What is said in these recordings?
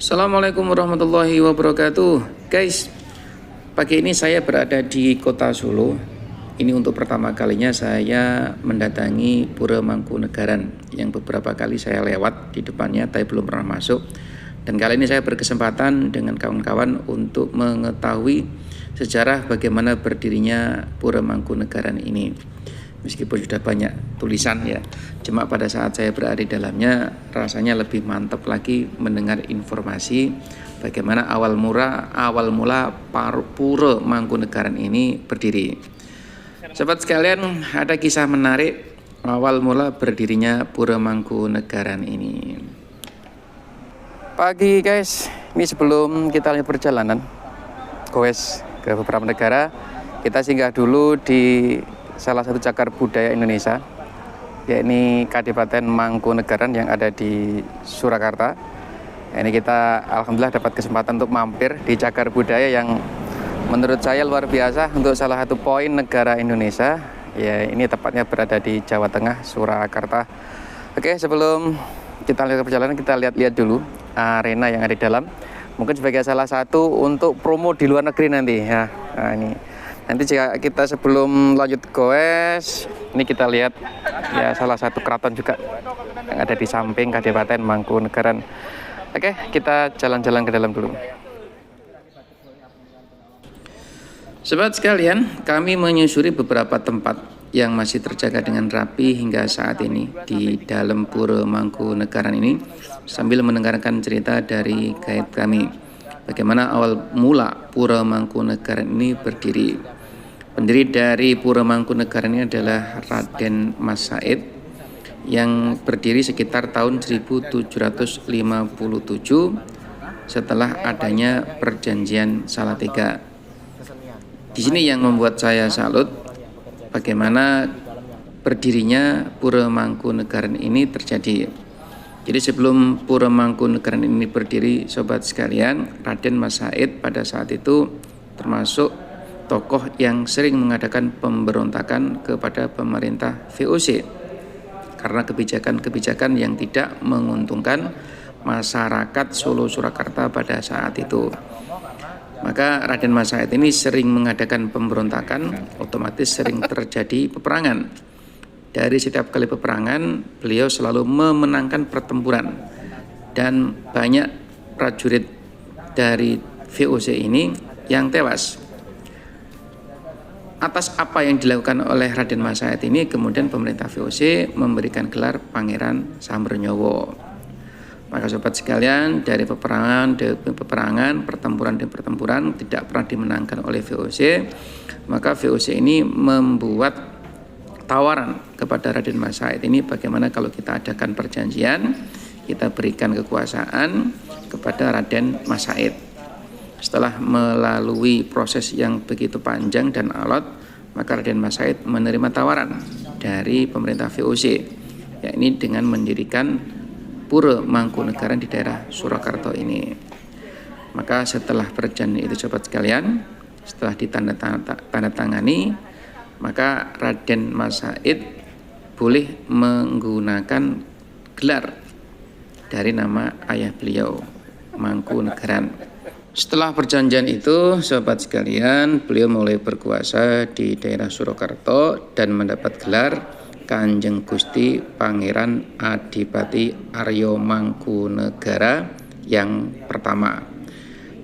Assalamualaikum warahmatullahi wabarakatuh. Guys, pagi ini saya berada di kota Solo. Ini untuk pertama kalinya saya mendatangi Pura Mangkunegaran yang beberapa kali saya lewat di depannya tapi belum pernah masuk. Dan kali ini saya berkesempatan dengan kawan-kawan untuk mengetahui sejarah bagaimana berdirinya Pura Mangkunegaran ini. Meskipun sudah banyak tulisan ya, cuma pada saat saya berada di dalamnya rasanya lebih mantap lagi mendengar informasi bagaimana awal mula Pura Mangkunegaran ini berdiri. Sobat sekalian, ada kisah menarik awal mula berdirinya Pura Mangkunegaran ini. Pagi guys, ini sebelum kita lanjut perjalanan goes ke beberapa negara, kita singgah dulu di salah satu cagar budaya Indonesia, yakni Kadipaten Mangkunegaran yang ada di Surakarta. Ini kita alhamdulillah dapat kesempatan untuk mampir di cagar budaya yang menurut saya luar biasa untuk salah satu poin negara Indonesia. Ya, ini tepatnya berada di Jawa Tengah, Surakarta. Oke, sebelum kita lanjut perjalanan, kita lihat-lihat dulu arena yang ada di dalam. Mungkin sebagai salah satu untuk promo di luar negeri nanti ya. Nah, ini nanti jika kita sebelum lanjut goes, ini kita lihat ya salah satu keraton juga yang ada di samping Kadipaten Mangkunegaran. Oke, kita jalan-jalan ke dalam dulu. Sobat sekalian, kami menyusuri beberapa tempat yang masih terjaga dengan rapi hingga saat ini di dalam Pura Mangkunegaran ini sambil mendengarkan cerita dari guide kami. Bagaimana awal mula Pura Mangkunegaran ini berdiri. Pendiri dari Pura Mangkunegaran ini adalah Raden Mas Said yang berdiri sekitar tahun 1757 setelah adanya perjanjian Salatiga. Di sini yang membuat saya salut bagaimana berdirinya Pura Mangkunegaran ini terjadi. Jadi sebelum Pura Mangkunegaran ini berdiri, sobat sekalian, Raden Mas Said pada saat itu termasuk tokoh yang sering mengadakan pemberontakan kepada pemerintah VOC karena kebijakan-kebijakan yang tidak menguntungkan masyarakat Solo Surakarta pada saat itu. Maka Raden Mas Said ini sering mengadakan pemberontakan, otomatis sering terjadi peperangan. Dari setiap kali peperangan, beliau selalu memenangkan pertempuran dan banyak prajurit dari VOC ini yang tewas. Atas apa yang dilakukan oleh Raden Mas Said ini, kemudian pemerintah VOC memberikan gelar Pangeran Sambernyowo. Maka sobat sekalian, dari peperangan, pertempuran dan pertempuran tidak pernah dimenangkan oleh VOC, maka VOC ini membuat tawaran kepada Raden Mas Said ini, bagaimana kalau kita adakan perjanjian, kita berikan kekuasaan kepada Raden Mas Said. Setelah melalui proses yang begitu panjang dan alot, maka Raden Mas Said menerima tawaran dari pemerintah VOC, yakni dengan mendirikan Pura Mangkunegaran di daerah Surakarta ini. Maka setelah perjanjian itu sobat sekalian, setelah ditandatangani, maka Raden Mas Said boleh menggunakan gelar dari nama ayah beliau, Mangkunegaran. Setelah perjanjian itu, sobat sekalian, beliau mulai berkuasa di daerah Surakarta dan mendapat gelar Kanjeng Gusti Pangeran Adipati Arya Mangkunegara yang pertama.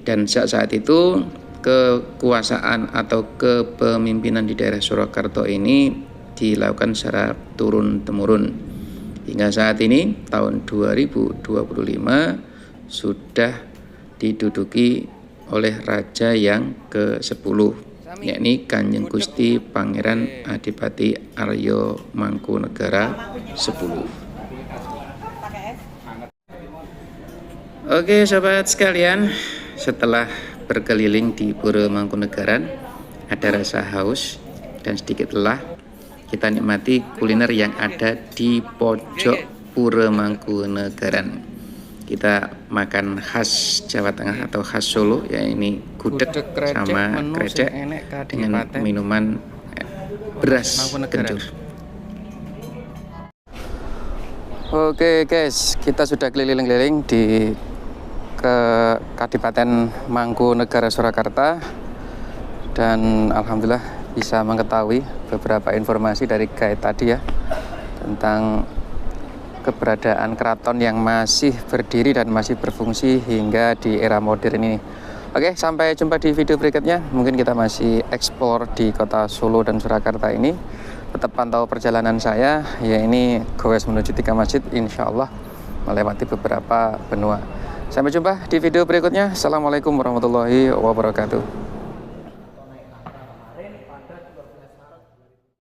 Dan saat itu kekuasaan atau kepemimpinan di daerah Surakarta ini dilakukan secara turun-temurun. Hingga saat ini tahun 2025 sudah diduduki oleh raja yang ke-10, yakni Kanjeng Gusti Pangeran Adipati Arya Mangkunegara 10. Oke sobat sekalian, setelah berkeliling di Pura Mangkunegaran, ada rasa haus dan sedikit lelah, kita nikmati kuliner yang ada di pojok Pura Mangkunegaran. Kita makan khas Jawa Tengah atau khas Solo, ya ini gudeg sama krecek dengan minuman beras kencur. Oke guys, kita sudah keliling-keliling di ke Kadipaten Mangkunegaran Surakarta dan alhamdulillah bisa mengetahui beberapa informasi dari guide tadi ya tentang keberadaan keraton yang masih berdiri dan masih berfungsi hingga di era modern ini. Oke, sampai jumpa di video berikutnya. Mungkin kita masih explore di kota Solo dan Surakarta ini. Tetap pantau perjalanan saya, ya ini goes menuju 3 masjid, insya Allah melewati beberapa benua. Sampai jumpa di video berikutnya. Assalamualaikum warahmatullahi wabarakatuh.